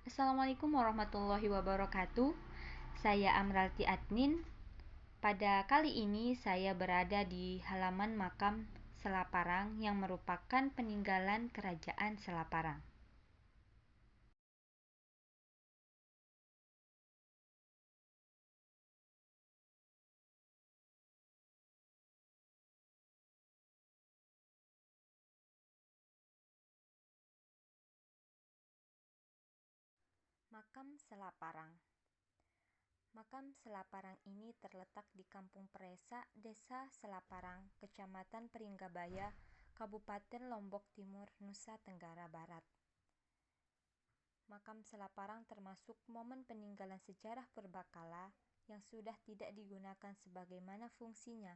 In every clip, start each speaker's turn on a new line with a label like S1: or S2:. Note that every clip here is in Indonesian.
S1: Assalamualaikum warahmatullahi wabarakatuh. Saya Amralti Adnin. Pada kali ini saya berada di halaman makam Selaparang yang merupakan peninggalan Kerajaan Selaparang. Makam Selaparang. Makam Selaparang ini terletak di Kampung Peresa, Desa Selaparang, Kecamatan Pringgabaya, Kabupaten Lombok Timur, Nusa Tenggara Barat. Makam Selaparang termasuk momen peninggalan sejarah purbakala yang sudah tidak digunakan sebagaimana fungsinya,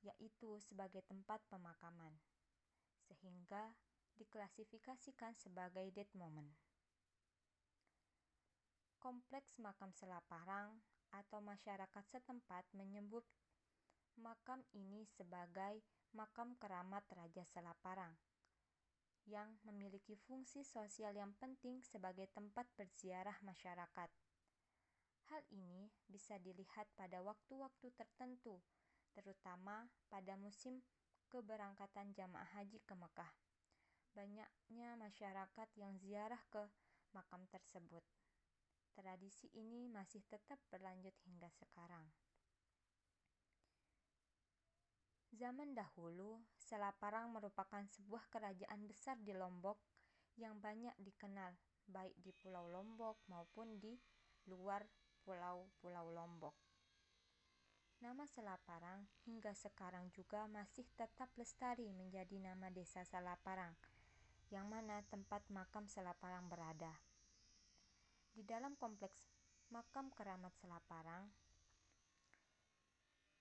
S1: yaitu sebagai tempat pemakaman, sehingga diklasifikasikan sebagai dead moment. Kompleks Makam Selaparang atau masyarakat setempat menyebut makam ini sebagai makam keramat Raja Selaparang yang memiliki fungsi sosial yang penting sebagai tempat berziarah masyarakat. Hal ini bisa dilihat pada waktu-waktu tertentu, terutama pada musim keberangkatan jamaah haji ke Mekah. Banyaknya masyarakat yang ziarah ke makam tersebut. Tradisi ini masih tetap berlanjut hingga sekarang. Zaman dahulu, Selaparang merupakan sebuah kerajaan besar di Lombok yang banyak dikenal, baik di Pulau Lombok maupun di luar Pulau Lombok. Nama Selaparang hingga sekarang juga masih tetap lestari menjadi nama Desa Selaparang, yang mana tempat makam Selaparang berada. Di dalam kompleks makam keramat Selaparang,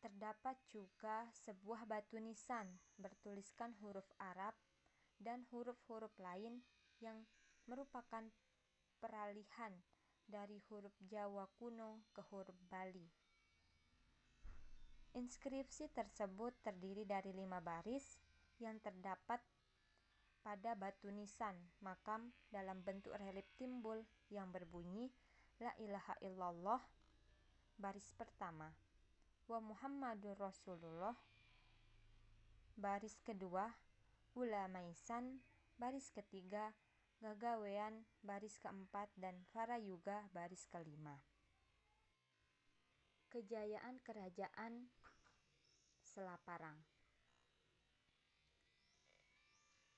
S1: terdapat juga sebuah batu nisan bertuliskan huruf Arab dan huruf-huruf lain yang merupakan peralihan dari huruf Jawa kuno ke huruf Bali. Inskripsi tersebut terdiri dari 5 baris yang terdapat pada batu nisan makam dalam bentuk relief timbul yang berbunyi La ilaha illallah baris pertama, wa Muhammadur Rasulullah baris kedua, Ulamaisan baris ketiga, Gagawean baris keempat, dan Farayuga baris kelima. Kejayaan Kerajaan Selaparang.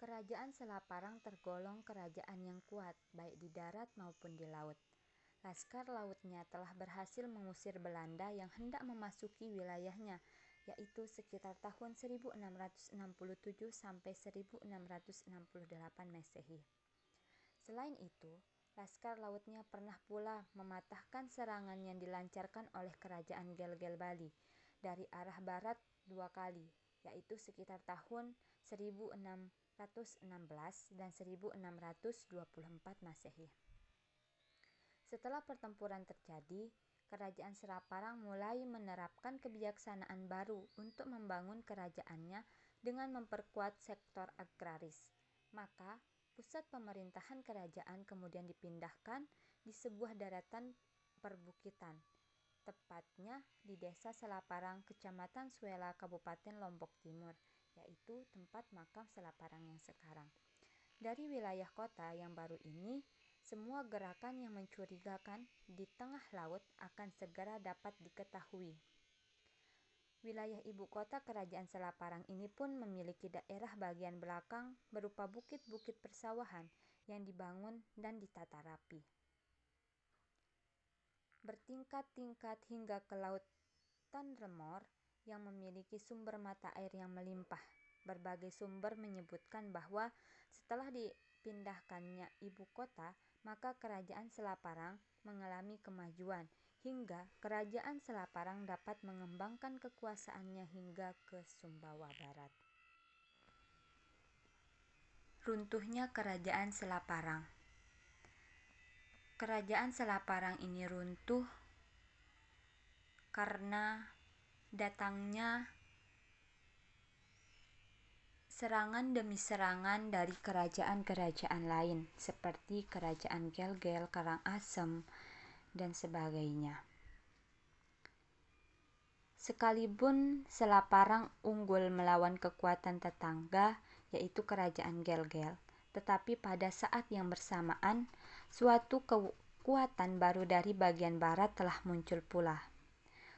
S1: Kerajaan Selaparang tergolong kerajaan yang kuat baik di darat maupun di laut. Laskar lautnya telah berhasil mengusir Belanda yang hendak memasuki wilayahnya, yaitu sekitar tahun 1667 sampai 1668 Masehi. Selain itu, Laskar lautnya pernah pula mematahkan serangan yang dilancarkan oleh kerajaan Gel-Gel Bali dari arah barat 2 kali, yaitu sekitar tahun 1616 dan 1624 Masehi. Setelah pertempuran terjadi, Kerajaan Selaparang mulai menerapkan kebijaksanaan baru untuk membangun kerajaannya dengan memperkuat sektor agraris. Maka, pusat pemerintahan kerajaan kemudian dipindahkan di sebuah daratan perbukitan, tepatnya di Desa Selaparang, Kecamatan Suela, Kabupaten Lombok Timur, yaitu tempat makam Selaparang yang sekarang. Dari wilayah kota yang baru ini, semua gerakan yang mencurigakan di tengah laut akan segera dapat diketahui. Wilayah ibu kota Kerajaan Selaparang ini pun memiliki daerah bagian belakang berupa bukit-bukit persawahan yang dibangun dan ditata rapi, bertingkat-tingkat hingga ke Lautan Remor yang memiliki sumber mata air yang melimpah. Berbagai sumber menyebutkan bahwa setelah dipindahkannya ibu kota, maka Kerajaan Selaparang mengalami kemajuan hingga Kerajaan Selaparang dapat mengembangkan kekuasaannya hingga ke Sumbawa Barat. Runtuhnya Kerajaan Selaparang. Kerajaan Selaparang ini runtuh karena datangnya serangan demi serangan dari kerajaan-kerajaan lain seperti kerajaan Gelgel, Karangasem, dan sebagainya. Sekalipun Selaparang unggul melawan kekuatan tetangga, yaitu kerajaan Gelgel, tetapi pada saat yang bersamaan, suatu kekuatan baru dari bagian barat telah muncul pula.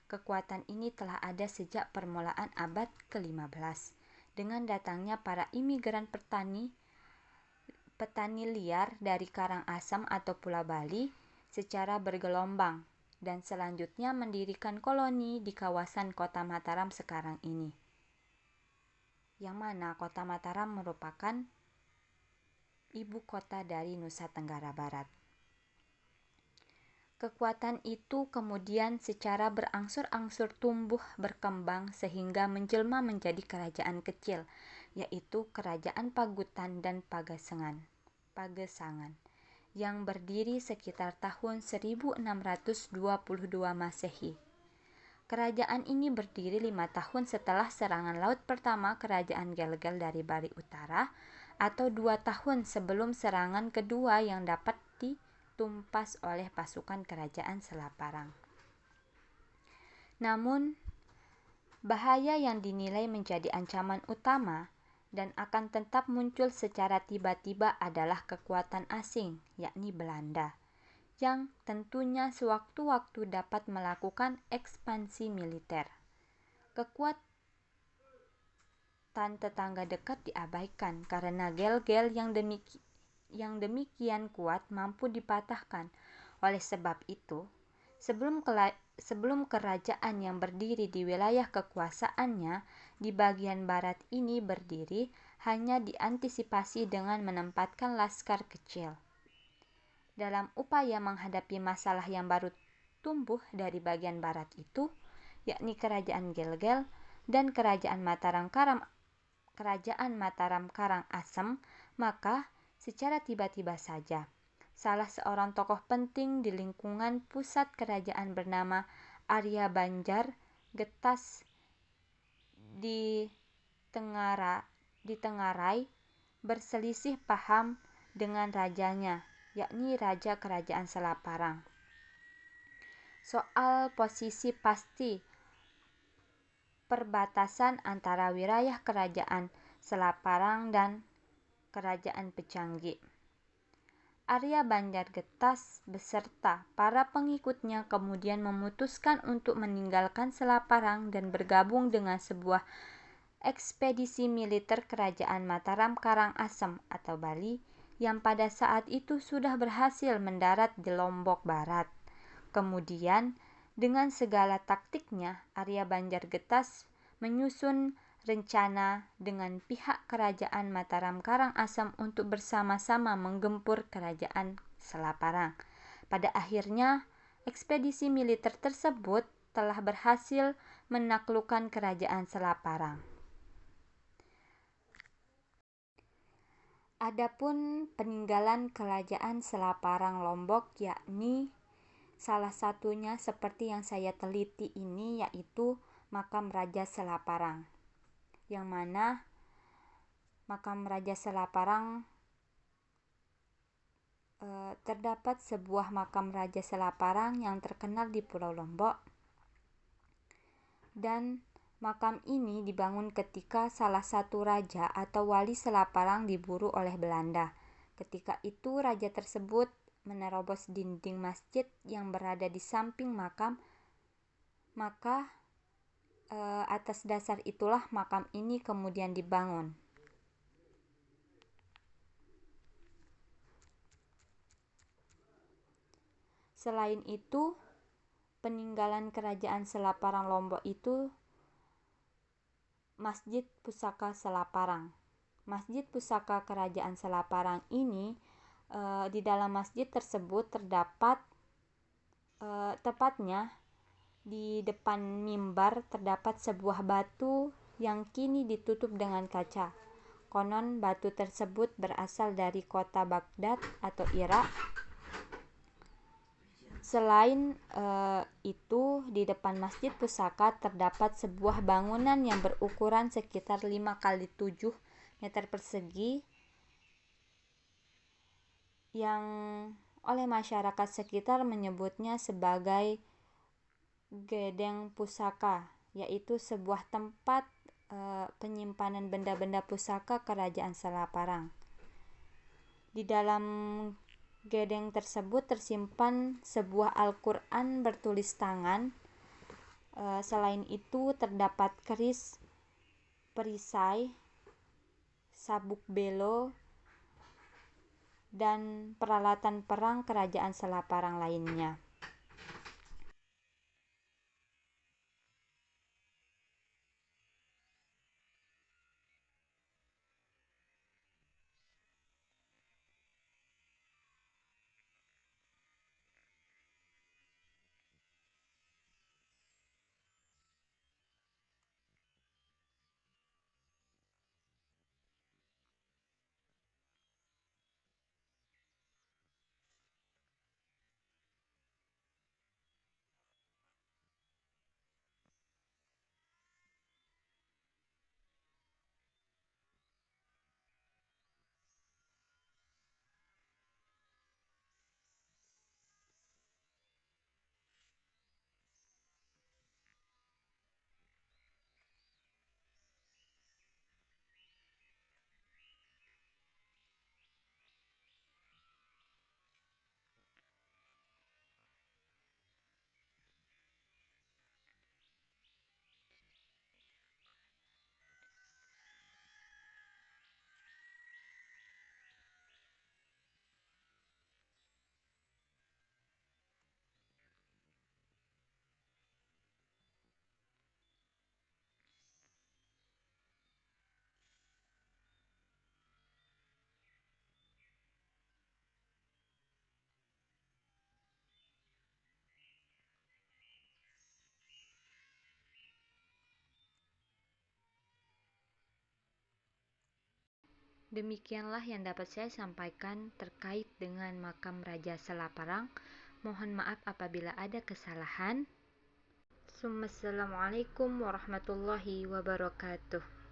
S1: Kekuatan ini telah ada sejak permulaan abad ke-15, dengan datangnya para imigran petani liar dari Karangasem atau Pulau Bali secara bergelombang, dan selanjutnya mendirikan koloni di kawasan Kota Mataram sekarang ini, yang mana Kota Mataram merupakan ibu kota dari Nusa Tenggara Barat. Kekuatan itu kemudian secara berangsur-angsur tumbuh berkembang sehingga menjelma menjadi kerajaan kecil, yaitu Kerajaan Pagutan dan Pagesangan, yang berdiri sekitar tahun 1622 Masehi. Kerajaan ini berdiri 5 tahun setelah serangan laut pertama Kerajaan Gelgel dari Bali Utara, atau 2 tahun sebelum serangan kedua yang dapat ditumpas oleh pasukan Kerajaan Selaparang. Namun, bahaya yang dinilai menjadi ancaman utama dan akan tetap muncul secara tiba-tiba adalah kekuatan asing, yakni Belanda, yang tentunya sewaktu-waktu dapat melakukan ekspansi militer. Kekuatan tetangga dekat diabaikan karena Gelgel yang demikian kuat mampu dipatahkan. Oleh sebab itu, sebelum kerajaan yang berdiri di wilayah kekuasaannya di bagian barat ini berdiri, hanya diantisipasi dengan menempatkan laskar kecil. Dalam upaya menghadapi masalah yang baru tumbuh dari bagian barat itu, yakni Kerajaan Gelgel dan Kerajaan Mataram Karangasem, maka secara tiba-tiba saja salah seorang tokoh penting di lingkungan pusat kerajaan bernama Arya Banjar Getas di Tengarai berselisih paham dengan rajanya, yakni Raja Kerajaan Selaparang, soal posisi pasti perbatasan antara wilayah Kerajaan Selaparang dan Kerajaan Pecanggi. Arya Banjar Getas beserta para pengikutnya kemudian memutuskan untuk meninggalkan Selaparang dan bergabung dengan sebuah ekspedisi militer Kerajaan Mataram Karangasem atau Bali yang pada saat itu sudah berhasil mendarat di Lombok Barat. Kemudian, dengan segala taktiknya, Arya Banjar Getas menyusun rencana dengan pihak Kerajaan Mataram Karangasem untuk bersama-sama menggempur Kerajaan Selaparang. Pada akhirnya, ekspedisi militer tersebut telah berhasil menaklukkan Kerajaan Selaparang. Adapun peninggalan Kerajaan Selaparang Lombok, yakni salah satunya seperti yang saya teliti ini, yaitu makam Raja Selaparang, yang mana makam Raja Selaparang terdapat sebuah makam Raja Selaparang yang terkenal di Pulau Lombok, dan makam ini dibangun ketika salah satu raja atau wali Selaparang diburu oleh Belanda. Ketika itu raja tersebut menerobos dinding masjid yang berada di samping makam, maka atas dasar itulah makam ini kemudian dibangun. Selain itu, peninggalan Kerajaan Selaparang Lombok itu Masjid Pusaka Selaparang. Masjid Pusaka Kerajaan Selaparang ini, di dalam masjid tersebut terdapat tepatnya di depan mimbar terdapat sebuah batu yang kini ditutup dengan kaca. Konon batu tersebut berasal dari kota Baghdad atau Irak. Selain itu, di depan Masjid Pusaka terdapat sebuah bangunan yang berukuran sekitar 5x7 meter persegi yang oleh masyarakat sekitar menyebutnya sebagai Gedeng Pusaka, yaitu sebuah tempat penyimpanan benda-benda pusaka Kerajaan Selaparang. Di dalam gedeng tersebut tersimpan sebuah Al-Quran bertulis tangan. Selain itu terdapat keris, perisai, sabuk belo, dan peralatan perang Kerajaan Selaparang lainnya. Demikianlah yang dapat saya sampaikan terkait dengan makam Raja Selaparang. Mohon maaf apabila ada kesalahan. Assalamualaikum warahmatullahi wabarakatuh.